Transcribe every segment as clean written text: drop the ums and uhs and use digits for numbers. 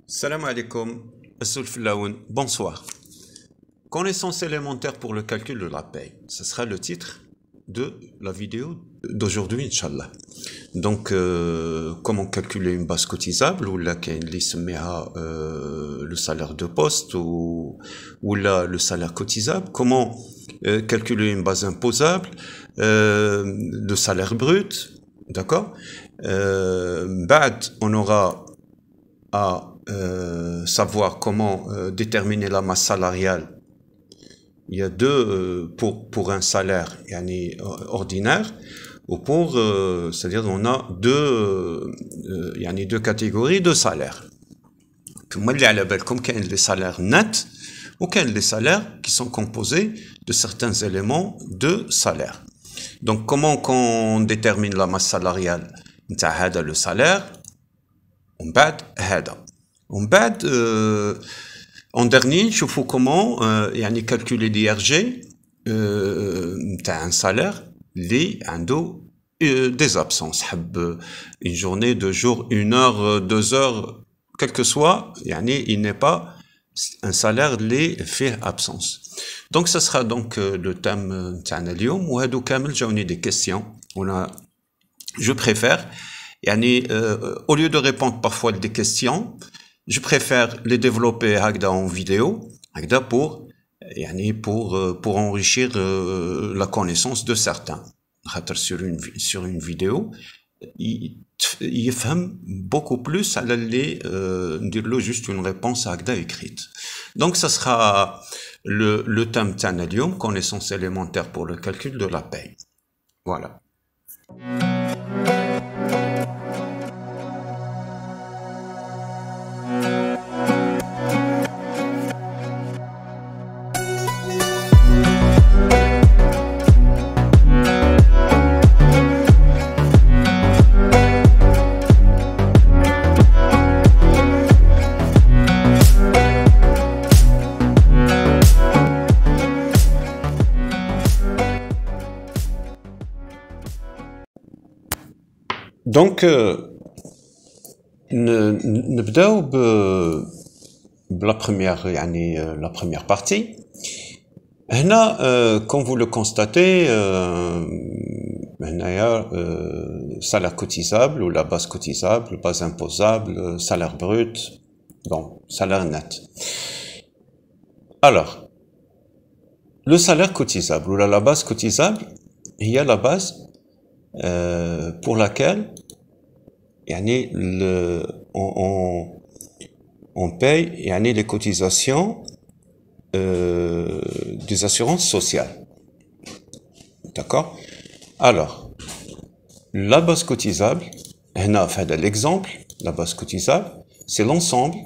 Salam alaikum, bonsoir. Connaissances élémentaires pour le calcul de la paye. Ce sera le titre de la vidéo d'aujourd'hui, Inch'Allah. Donc, comment calculer une base cotisable, ou là, le salaire de poste, ou là, le salaire cotisable. Comment calculer une base imposable, le salaire brut, d'accord. On aura à savoir comment déterminer la masse salariale. Il y a deux pour un salaire ordinaire, ou pour c'est-à-dire on a deux catégories de salaires. Comme les salaires nets ou les salaires qui sont composés de certains éléments de salaire. Donc comment qu'on détermine la masse salariale? Le salaire en dernier, je faut comment calculer l'IRG un salaire des absences. Une journée, 2 jours, 1 heure, 2 heures, quel que soit, il n'est pas un salaire les fait absence. Donc ce sera donc le thème تاعنا وهادو كامل جاوني des questions. Je préfère au lieu de répondre parfois des questions, je préfère les développer en vidéo pour enrichir la connaissance de certains. Sur une vidéo, il fait beaucoup plus à aller dire juste une réponse écrite. Donc ça sera le thème Tanalium, connaissance élémentaire pour le calcul de la paye. Voilà. Donc, نبداو la première partie. هنا, comme vous le constatez, salaire cotisable ou la base cotisable, base imposable, salaire brut, bon, salaire net. Alors, le salaire cotisable ou la base cotisable, il y a la base pour laquelle on paye les cotisations des assurances sociales. D'accord? Alors, la base cotisable, l'exemple, la base cotisable, c'est l'ensemble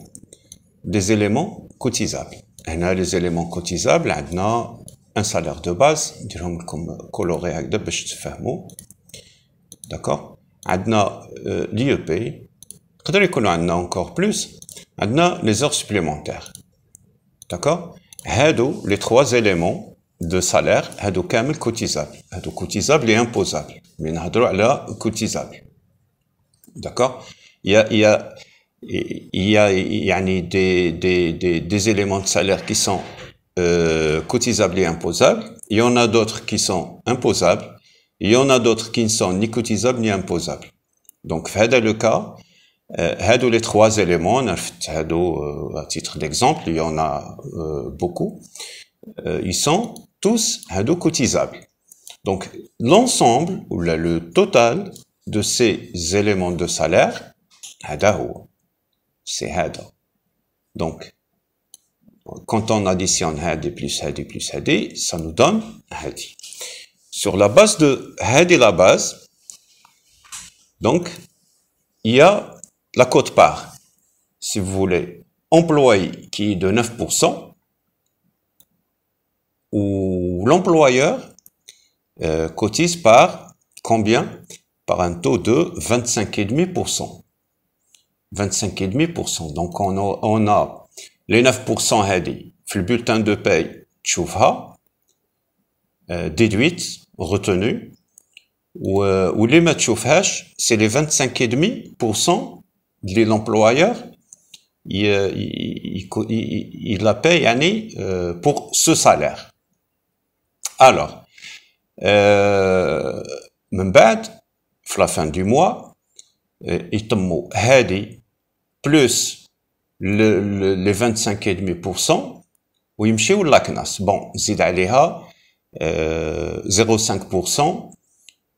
des éléments cotisables. Les éléments cotisables, on a un salaire de base, comme coloré avec de d'accord? On a l'IEP, on a encore plus, on a les heures supplémentaires. D'accord? Les 3 éléments de salaire, kamel cotisable. Cotisable et imposable. Mais on a cotisable. D'accord? Il y a des éléments de salaire qui sont cotisables et imposables. Il y en a d'autres qui sont imposables. Il y en a d'autres qui ne sont ni cotisables ni imposables. Donc, dans le cas, les 3 éléments, à titre d'exemple, il y en a beaucoup, ils sont tous cotisables. Donc, l'ensemble, ou le total de ces éléments de salaire, c'est donc, quand on additionne plus ça nous donne hadi. Sur la base de la base, donc, il y a la quote-part, si vous voulez, employé qui est de 9%, ou l'employeur cotise par combien? Par un taux de 25,5%. 25,5%. Donc, on a les 9% hadi, le bulletin de paye, tchoufha, déduite, retenue, ou les matchoufages, c'est les 25,5% de l'employeur il la paye pour ce salaire. Alors, من بعد في la fin du mois يتموا هذه plus les 25,5% ويمشيو لاكناس. بون زيد عليها 0,5%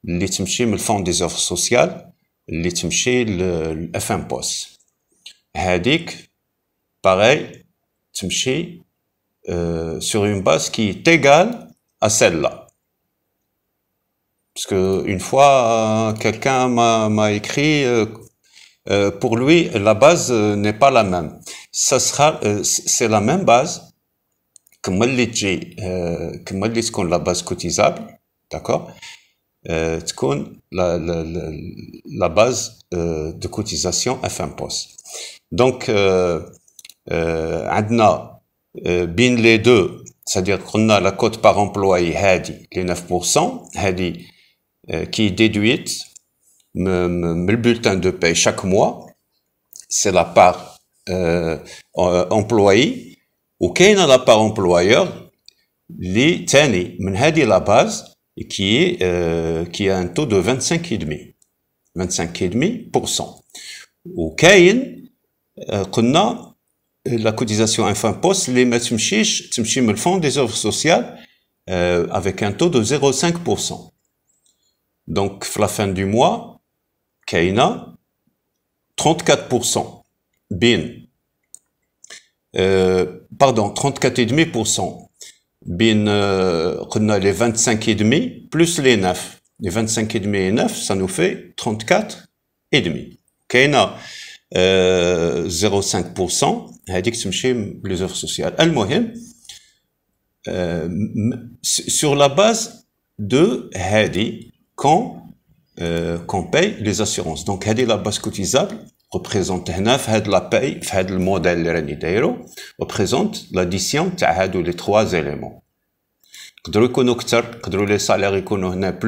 اللي تمشي من الفون دي زوفر سوسيال اللي تمشي للاف ام بوس. هذيك باغي تمشي sur une base qui est égale à celle-là. Parce que une fois quelqu'un m'a écrit pour lui la base n'est pas la même. Ça sera c'est la même base كما اللي تكون la base cotisable, d'accord, تكون la base de cotisation FMPOS. Donc عندنا بين les deux, c'est-à-dire qu'on a la cote par employé هذه les 9%, هذه qui est déduite le bulletin de paie chaque mois, c'est la part employé, ou qu'il y a la part employeur اللي تاني من هذه la base qui a un taux de 25,5%. ou كاين قلنا la cotisation FMPOS اللي ما تمشي من le fonds des œuvres sociales avec un taux de 0,5%. Donc, à la fin du mois, كاينة 34% بين pardon 34,5% بين قلنا les 25,5 plus les 9. Les 25,5 et 9, ça nous fait 34,5. كاينة 0,5% هذيك تمشي les œuvres sociales. المهم sur la base de هذه qu'on paye les assurances. Donc هذه la base cotisable représente هنا في هذا la paye في هذا الموديل اللي راني دايرو représente l'addition تاع هادو les trois éléments. يقدروا يكونوا اكثر، يقدروا les salaires يكونوا هنا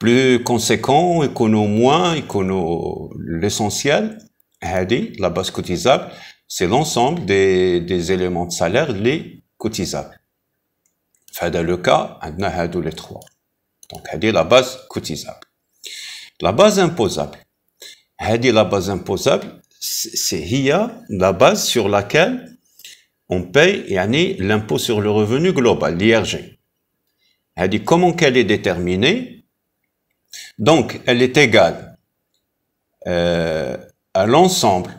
plus conséquents، يكونوا moins، يكونوا l'essentiel. هذه la base cotisable c'est l'ensemble des éléments de salaire les cotisables. في هذا le cas عندنا هادو les trois. Donc هذه la base cotisable. La base imposable. هذه la base imposable c'est هي la base sur laquelle on paye l'impôt sur le revenu global, l'IRG. هذه comment qu'elle est déterminée? Donc elle est égale à l'ensemble.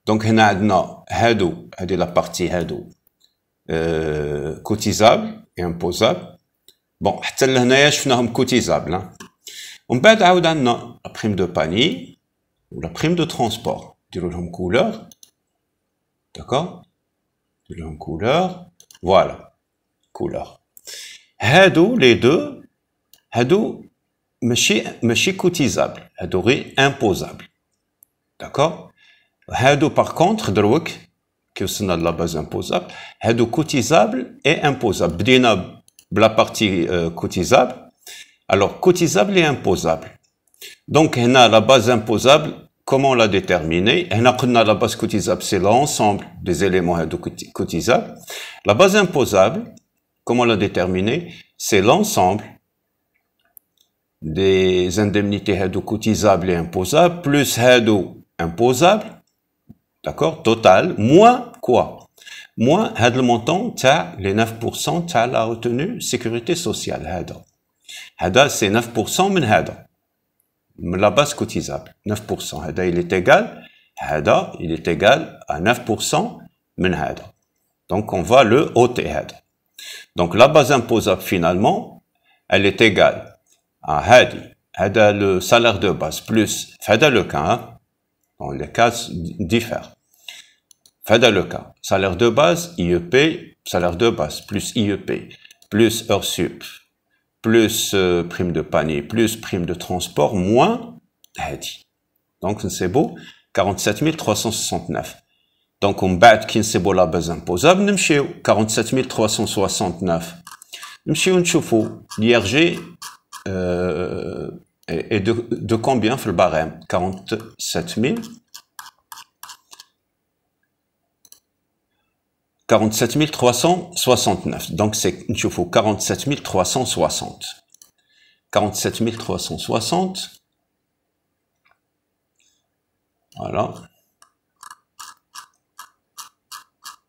Donc هنا عندنا هادو هذه la partie هادو cotisable et imposable. Bon, حتى لهنايا شفناهم cotisables. ومن بعد عاود عندنا la prime de panier ou la prime de transport. نديرو لهم couleur. D'accord? نديرو لهم couleur. Voilà. Couleur. هادو les deux هادو ماشي cotisable. هادو غير imposable. D'accord? هادو par contre دروك كي وصلنا la base imposable هادو cotisable et imposable. بدينا la partie cotisable. Alors, cotisable et imposable. Donc, la base imposable, comment on l'a déterminée? La base cotisable, c'est l'ensemble des éléments cotisables. La base imposable, comment on l'a déterminée? C'est l'ensemble des indemnités cotisables et imposables, plus imposable, d'accord, total, moins quoi? Moins le montant, les 9% la retenue sécurité sociale. هذا c'est 9% من هذا من la base cotisable. 9% هذا il est égal à 9% من هذا. Donc on va le ôter هذا. Donc la base imposable finalement elle est égale à هذا le salaire de base plus هذا le cas, dans les cas diffèrent. هذا le cas, salaire de base IEP, salaire de base plus IEP plus heure sup plus prime de panier, plus prime de transport, moins هادي. Donc c'est beau, 47 369. Donc on bat qui c'est beau la base imposable, نمشيو 47 369. نمشيو نشوفوا l'IRG est de combien في البارème? 47 000 47 369. Donc, c'est, il faut 47 360. 47 360. Voilà.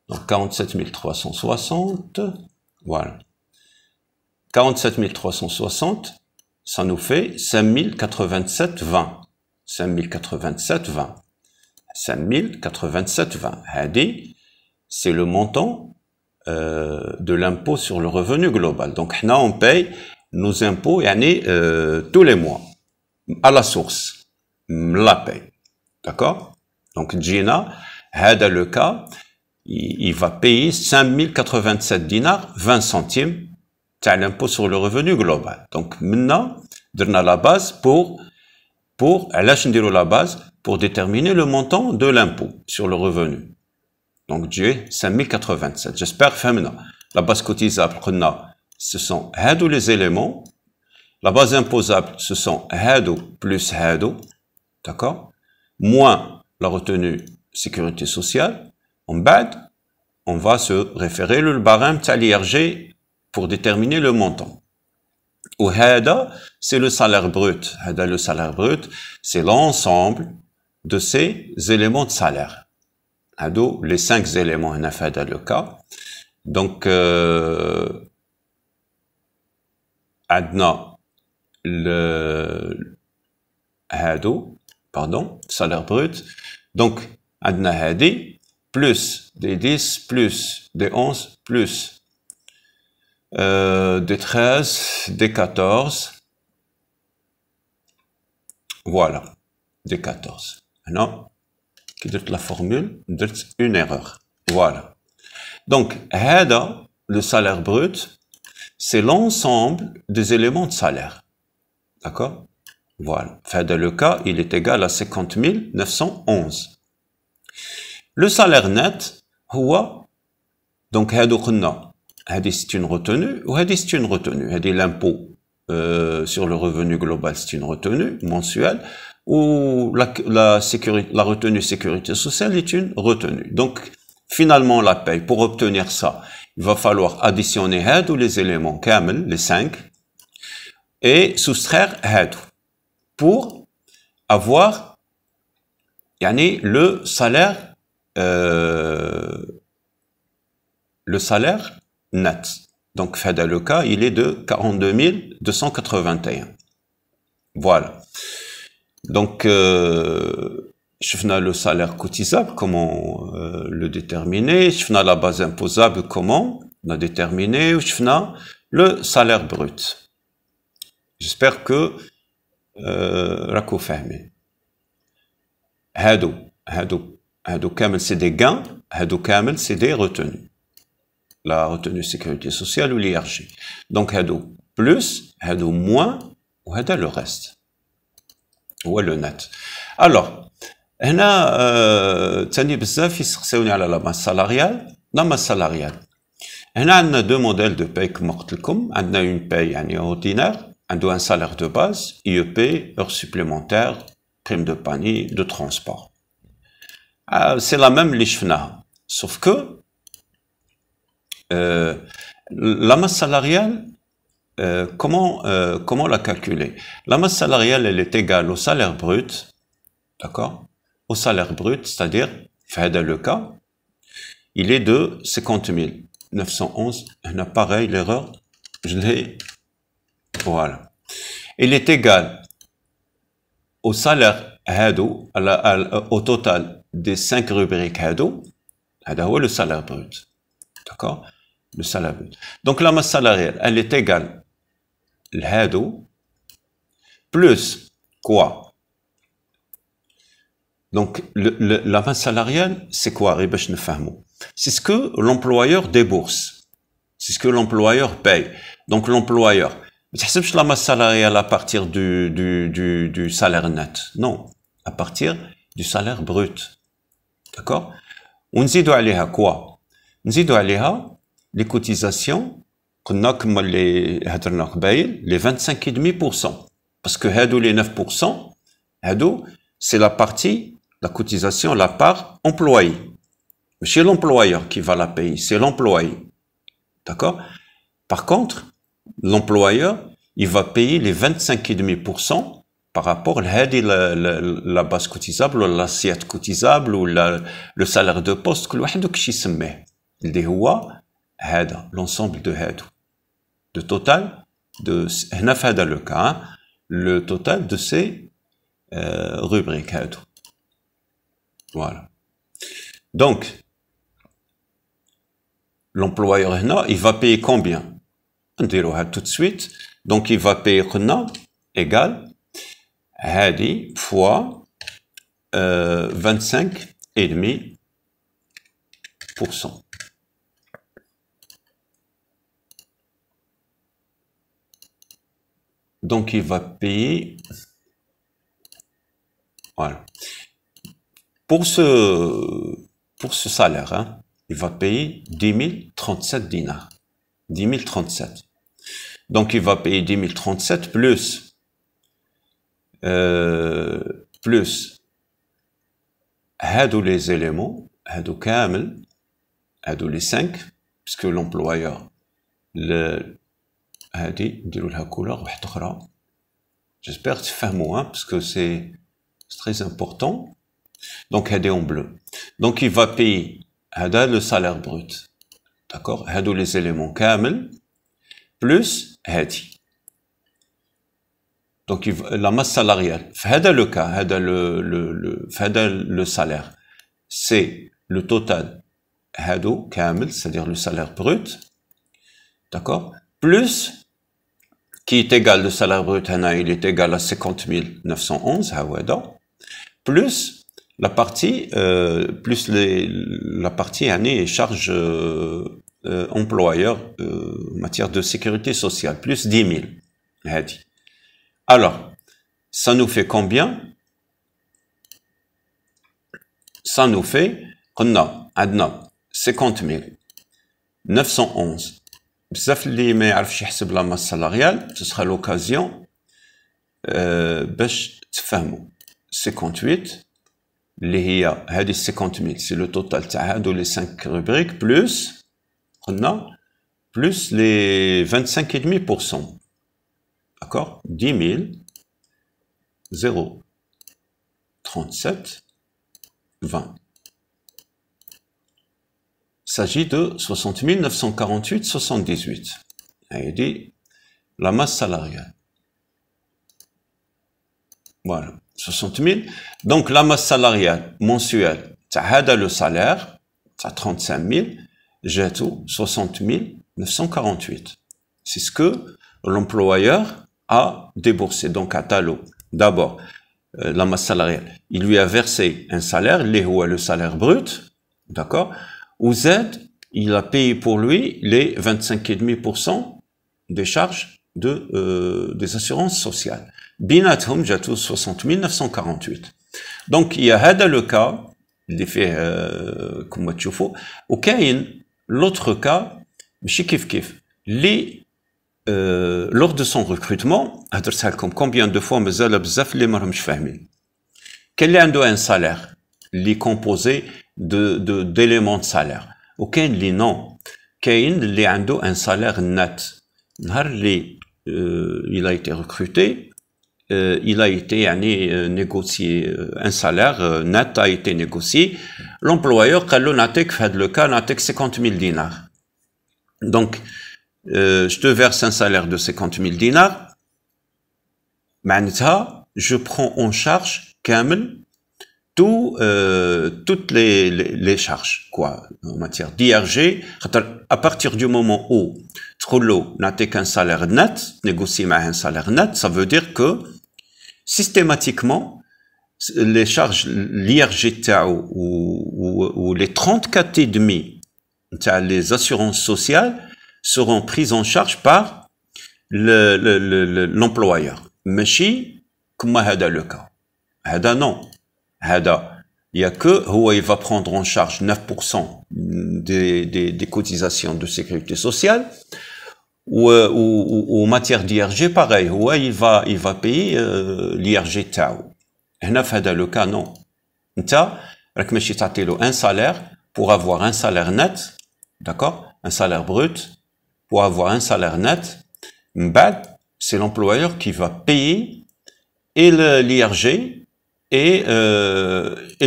Donc, 47 360. Voilà. 47 360, ça nous fait 5087,20. 5087,20. 5087,20. Hadi, c'est le montant de l'impôt sur le revenu global. Donc, là, on paye nos impôts tous les mois, à la source. La paye. D'accord? Donc, Gina, hada le cas, il va payer 5087 dinars, 20 centimes, t'as l'impôt sur le revenu global. Donc, maintenant, on a la base pour la base pour déterminer le montant de l'impôt sur le revenu. Donc, j'ai 5087. J'espère que la base cotisable, ce sont les éléments. La base imposable, ce sont plus d'accord? Moins la retenue sécurité sociale. En bas, on va se référer le barème de l'IRG pour déterminer le montant. Ou hada, c'est le salaire brut. Hada, le salaire brut, c'est l'ensemble de ces éléments de salaire. Hado, les 5 éléments, on a fait dans le cas. Donc, adna, salaire brut. Donc, adna hadi, plus des 10, plus des 11, plus des 13, des 14. Voilà, des 14. Maintenant, qui donne la formule, donne une erreur. Voilà. Donc, hada, le salaire brut, c'est l'ensemble des éléments de salaire. D'accord? Voilà. Hada, le cas, il est égal à 50 911. Le salaire net, donc, c'est une retenue, ou c'est une retenue. L'impôt sur le revenu global, c'est une retenue mensuelle, ou la retenue sécurité sociale est une retenue. Donc, finalement, la paye, pour obtenir ça, il va falloir additionner les éléments kamel, les 5, et soustraire pour avoir le salaire net. Donc, dans le cas, il est de 42 281. Voilà. Donc, je fais le salaire cotisable, comment le déterminer. Je fais la base imposable, comment la déterminer. Je fais le salaire brut. J'espère que Rako fahmi. Hadou kamel, c'est des gains. Hadou kamel, c'est des retenues. La retenue sécurité sociale ou l'IRG. Donc, hadou plus, hadou moins, ou hadou le reste. Ou le net. Alors, هنا تاني بزاف يسقسوني على la masse salariale. La masse salariale. هنا عندنا deux modèles de paye كما قلت لكم. عندنا une paye يعني ordinaire, عندو un salaire de base, IEP, heures supplémentaires, prime de panier, de transport. C'est la même اللي شفناها. Sauf que la masse salariale, comment la calculer? La masse salariale, elle est égale au salaire brut, d'accord? Au salaire brut, c'est-à-dire, dans le cas, il est de 50 911. On a pareil, l'erreur, je l'ai, voilà. Il est égal au salaire hado, au total des 5 rubriques hado, le salaire brut, d'accord? Le salaire brut. Donc, la masse salariale, elle est égale l'hado plus quoi? Donc, la masse salariale, c'est quoi? C'est ce que l'employeur débourse. C'est ce que l'employeur paye. Donc, l'employeur, tu la masse salariale à partir du salaire net. Non. À partir du salaire brut. D'accord? On nzidu aléha quoi? Nzidu aléha les cotisations, les 25,5%. Parce que hadou les 9%, hadou, c'est la partie, la cotisation, la part employée. C'est l'employeur qui va la payer, c'est l'employé. D'accord? Par contre, l'employeur, il va payer les 25,5% par rapport à la base cotisable, ou l'assiette cotisable, ou le salaire de poste, que l'ouahidou qui s'y اللي هو هذا l'ensemble de هادو de total de هنا في هذا le cas le total de ces rubriques هادو. Voilà. Donc l'employeur هنا il va payer combien? نديروها tout de suite. Donc il va payer قلنا égal هادي fois 25,5%. Donc il va payer, voilà, pour ce salaire, hein, il va payer 10 037 dinars, 10 037. Donc il va payer 10 037 plus هادو les éléments, هادو كامل, هادو les 5, puisque l'employeur هادي نديرو لها كولور واحدة أخرى. J'espère تفهموا, hein, parce que c'est très important. Donc هادي en bleu. Donc il va payer هذا le salaire brut. D'accord? هادو les éléments كامل plus هادي. Donc la masse salariale. في هذا le cas, هذا le salaire, c'est le total هادو كامل, c'est-à-dire le salaire brut. D'accord? Plus qui est égal, le salaire brut, il est égal à 50 911, plus la partie, la partie année charge employeur en matière de sécurité sociale, plus 10 000. Alors, ça nous fait combien? Ça nous fait, on a 50 911. بزاف اللي ما يعرفش يحسب لا ماس سالاريال, ce sera l'occasion باش تفهموا 58 اللي هي هذه 50 000 c'est le total تاع هادو les 5 rubriques plus قلنا plus les 25,5%. D'accord? 10 037 20. Il s'agit de 60 948,78. Il dit la masse salariale. Voilà, 60 000. Donc la masse salariale mensuelle, ça le salaire, ça 35 000, j'ai tout 60 948. C'est ce que l'employeur a déboursé. Donc à Talo, d'abord, la masse salariale, il lui a versé un salaire, le salaire brut, d'accord? Ou Z, il a payé pour lui les 25,5% des charges des assurances sociales. Binathum, j'ai tout 60 948. Donc, il y a le cas, il est fait comme tu fais, ou qu'il l'autre cas, lors de son recrutement, combien de fois quel est un salaire qui est composé d'éléments de salaire. Aucun li non. Kain li عنده un salaire net. Il a été recruté, il a été négocié, un salaire net a été négocié. L'employeur قال له نعطيك في هذا le cas نعطيك 50 000 dinars. Donc je te verse un salaire de 50 000 dinars. معناتها je prends en charge كامل toutes les charges, quoi, en matière d'IRG. À partir du moment où Trollo n'a qu'un salaire net, négocié un salaire net, ça veut dire que systématiquement, les charges, l'IRG ou les 34,5 les assurances sociales seront prises en charge par l'employeur. Machi, comme c'est le cas. Hada non. Il y a que il va prendre en charge 9% des cotisations de sécurité sociale, ou en matière d'IRG pareil, il va payer l'IRG تاعو. هنا في هذا le cas non. انت راك ماشي تعطي له un salaire pour avoir un salaire net, d'accord, un salaire brut, pour avoir un salaire net, c'est l'employeur qui va payer et l'IRG et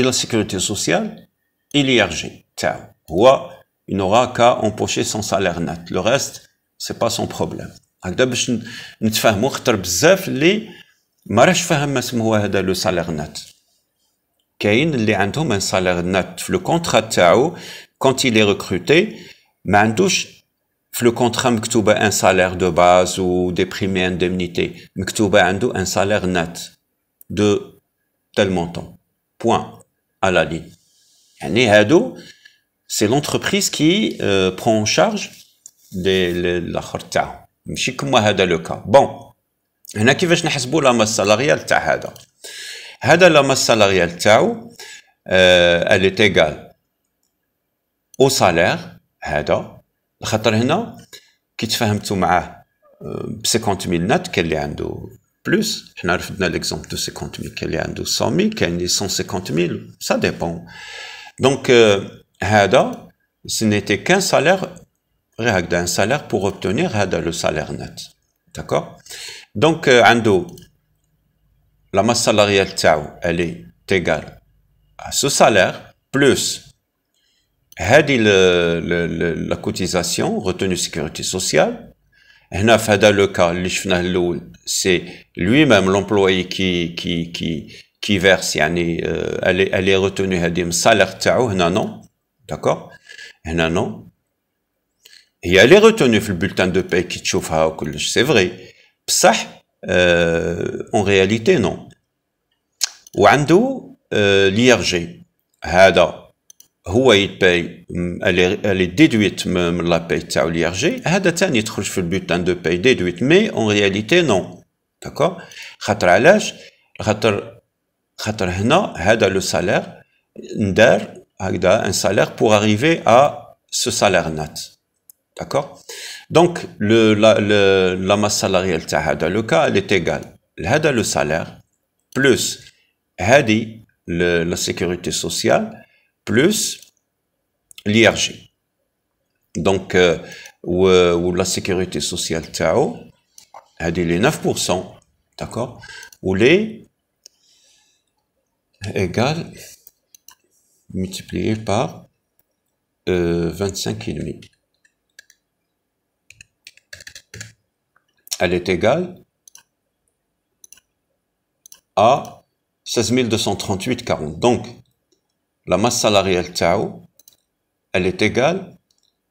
la sécurité sociale et l'IRG. Il n'aura qu'à empocher son salaire net. Le reste, c'est pas son problème. هكذا باش نتفاهموا خطر بزاف اللي ما راش فاهم ما اسمه هذا لو سالير نت. كاين اللي عندهم ان سالير نت في لو كونترا تاعو quand il est recruté ما عندوش في لو كونترا مكتوبه ان سالير دو باز ou des primes et indemnités, مكتوبه عنده ان سالير نت de tel montant. Point à la ligne. يعني هادو c'est l'entreprise qui prend en charge الاخر تاعو. ماشي كما هذا لو كا. بون هنا كيفاش نحسبوا لا ماس سالاريال تاع هذا لا ماس سالاريال تاعو elle est égale au salaire هذا خاطر هنا كي تفاهمتوا معاه ب 50000 نت كاين اللي عنده بلوس. حنا رفدنا ليكزومبل دو 50000 كاين اللي عنده 100000 كاين اللي 150000 ça dépend. Donc هذا ce n'était qu'un salaire un salaire pour obtenir le salaire net. D'accord? Donc, la masse salariale تاعو, elle est égale à ce salaire plus la cotisation, retenue sécurité sociale. هنا في هذا le cas اللي شفناه الأول, c'est lui-même l'employé qui verse, يعني elle est retenue هذه من السالير تاعو. هنا non. D'accord? هنا non. Elle est retenue في bulletin de paie qui تشوفها وكلش, c'est vrai. بصح en réalité non. وعنده l'IRG هذا هو يباي, elle est déduite من la paie تاعو l'IRG. هذا تاني يدخل في bulletin de paie déduite, mais en réalité non. D'accord? خاطر علاش؟ خاطر هنا هذا le salaire ندار هكذا un salaire pour arriver à ce salaire net. D'accord? Donc, la masse salariale de le cas, elle est égale. Le salaire plus la sécurité sociale plus l'IRG. Donc, ou la sécurité sociale elle est les 9%. D'accord? Ou les égale multiplié par 25,5. Elle est égale à 16 238,40. Donc, la masse salariale تاعو, elle est égale,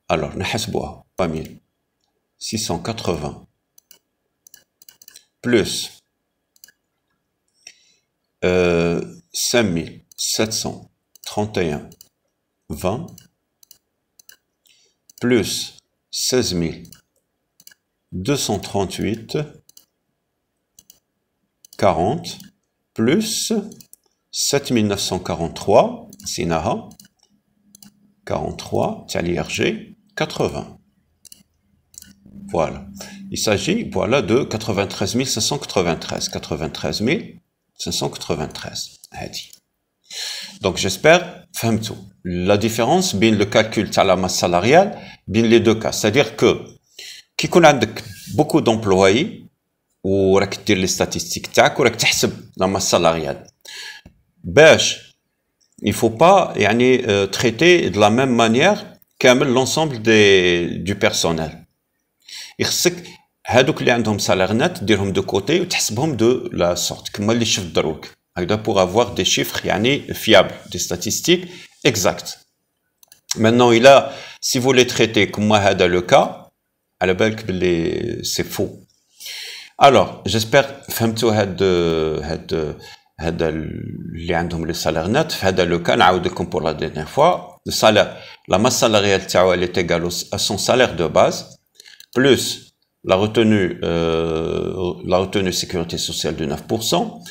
alors, نحسبوها, pas 1000, 680, plus 5731,20, plus 16 238,40 plus 7943 Sinaha 43 l'IRG 80. Voilà. Il s'agit voilà de 93 593. 93 593. Donc j'espère فهمتوا la différence بين le calcul de la masse salariale بين les deux cas. C'est-à-dire que كي يكون عندك beaucoup d'employés وراك دير لي statistiques تاعك وراك تحسب la masse salariale باش il faut pas يعني traiter de la même manière كامل l'ensemble du personnel. يخصك هادوك اللي عندهم salaire net ديرهم de côté وتحسبهم de la sorte كما اللي شفت دروك هكذا pour avoir des chiffres يعني fiables, des statistiques exactes. Maintenant il a, si vous les traitez comme هذا le cas, على بالك باللي c'est faux. Alors j'espère فهمتوا هذا اللي عندهم les salaires nets. في هذا le cas نعاود لكم pour la dernière fois, le salaire, la masse salariale تاعو elle est égale à son salaire de base plus la retenue sécurité sociale de 9%,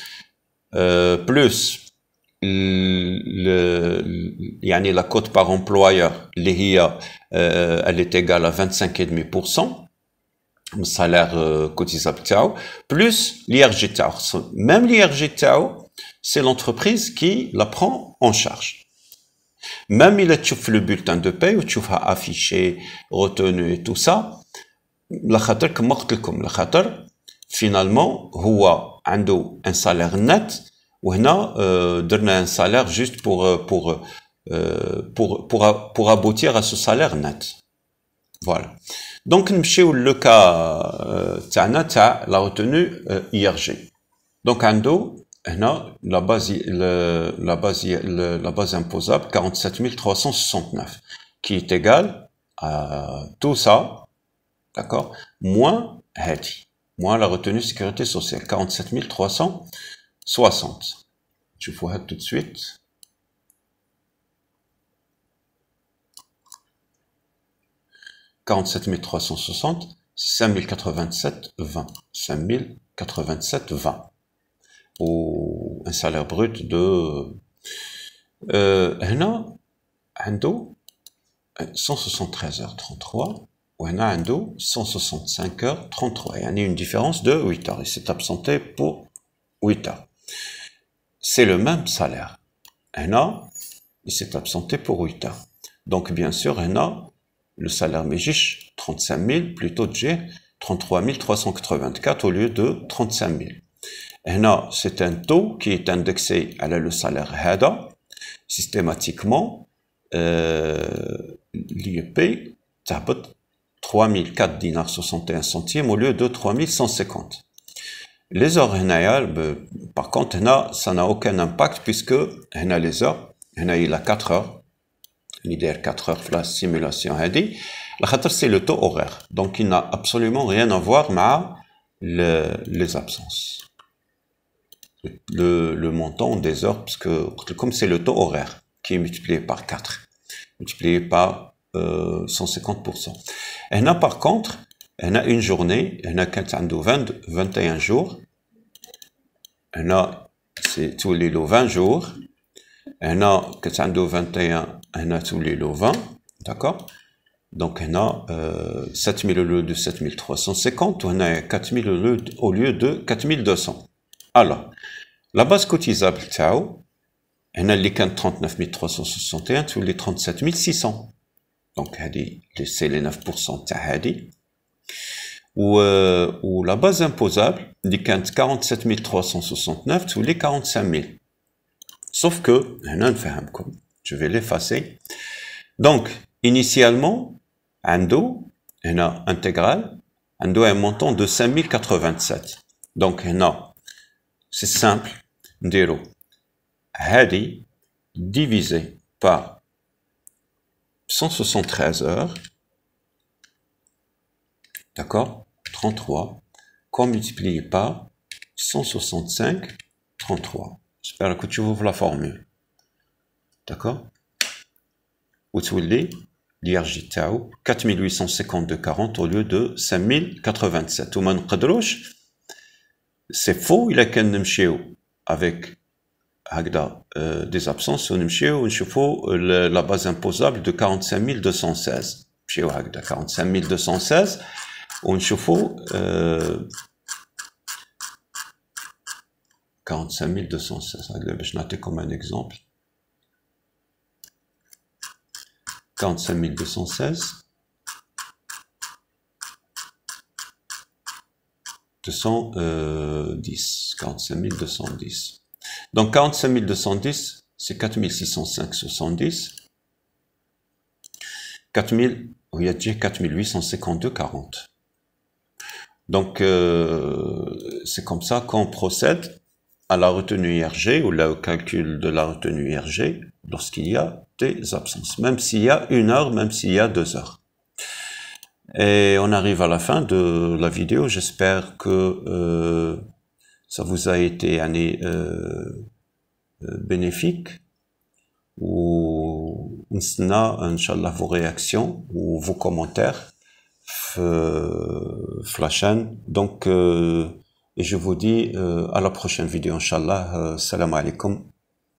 plus يعني la cote par employeur اللي هي elle est égale à 25,5% من salaire cotisable تاعو plus l'IRG تاعو. Même l'IRG تاعو c'est l'entreprise qui la prend en charge. Même il est le bulletin de paie où tu vas affiché, retenu et tout ça. La khater comme قلت la khater finalement هو عنده un salaire net وهنا درنا un salaire juste pour aboutir à ce salaire net. Voilà. Donc نمشيو le cas تاعنا تاع la retenue IRG. Donc عنده هنا la base imposable 47 369 qui est égale à tout ça, d'accord, moins هادي, moins la retenue sécurité sociale 47 360. Je vous tout de suite. « 47 360 » 5087,20. 5087,20. Ou un salaire brut de... هنا عنده 173h33 وهنا عنده 165h33. Il y a une différence de 8 heures. Il s'est absenté pour 8 heures. C'est le même salaire. هنا il s'est absenté pour 8 heures. Donc bien sûr هنا le salaire méjiche 35 000 plutôt de 33 384 au lieu de 35 000. هنا c'est un taux qui est indexé à le salaire هذا systématiquement l'IEP تهبط 3004 dinars 61 centimes au lieu de 3150. Les heures هنايا par contre هنا ça n'a aucun impact puisque هنا les heures هنا il a 4 heures l'idée 4 heures la simulation هذه la c'est le taux horaire donc il n'a absolument rien à voir مع les absences. Le montant des heures, parce que comme c'est le taux horaire qui est multiplié par 4, multiplié par 150%. Et là, par contre, on a une journée, on a 21 jours, on a c'est tous les 20 jours, on a 21, on a tous les 20, d'accord? Donc on a 7000 au lieu de 7350, on a 4000 au lieu de 4200. Alors, la base cotisable تاعو هنا اللي كان 39361 تولي 37600. Donc هذه c'est les 9% تاع هذه. و la base imposable اللي كانت 47369 تولي 45000. Sauf que هنا نفهمكم, je vais l'effacer. Donc initialement عنده هنا intégral عنده un montant de 5087. Donc هنا c'est simple, نديرو هادي divisé par 173 heures, d'accord, 33, qu'on multiplie par 165, 33. J'espère que tu ouvres la formule, d'accord, وتولي l'IRJ تاعو 4852,40 au lieu de 5087. وما نقدروش c'est faux, il a qu'à نمشيو avec des absences ونمشيو ونشوفوا la base imposable de 45216. نمشيو هكذا 45216 ونشوفوا 45216 هكذا باش نعطيكم un exemple. 45216 210, 45210. Donc 45210, c'est 4605,70. 4000, il y a déjà 4852,40. Donc c'est comme ça qu'on procède à la retenue IRG ou au calcul de la retenue IRG lorsqu'il y a des absences, même s'il y a 1 heure, même s'il y a 2 heures. Et on arrive à la fin de la vidéo. J'espère que ça vous a été bénéfique. Ou Inch'Allah vos réactions ou vos commentaires la chaîne. Donc et je vous dis à la prochaine vidéo Inch'Allah. Salam alaikum.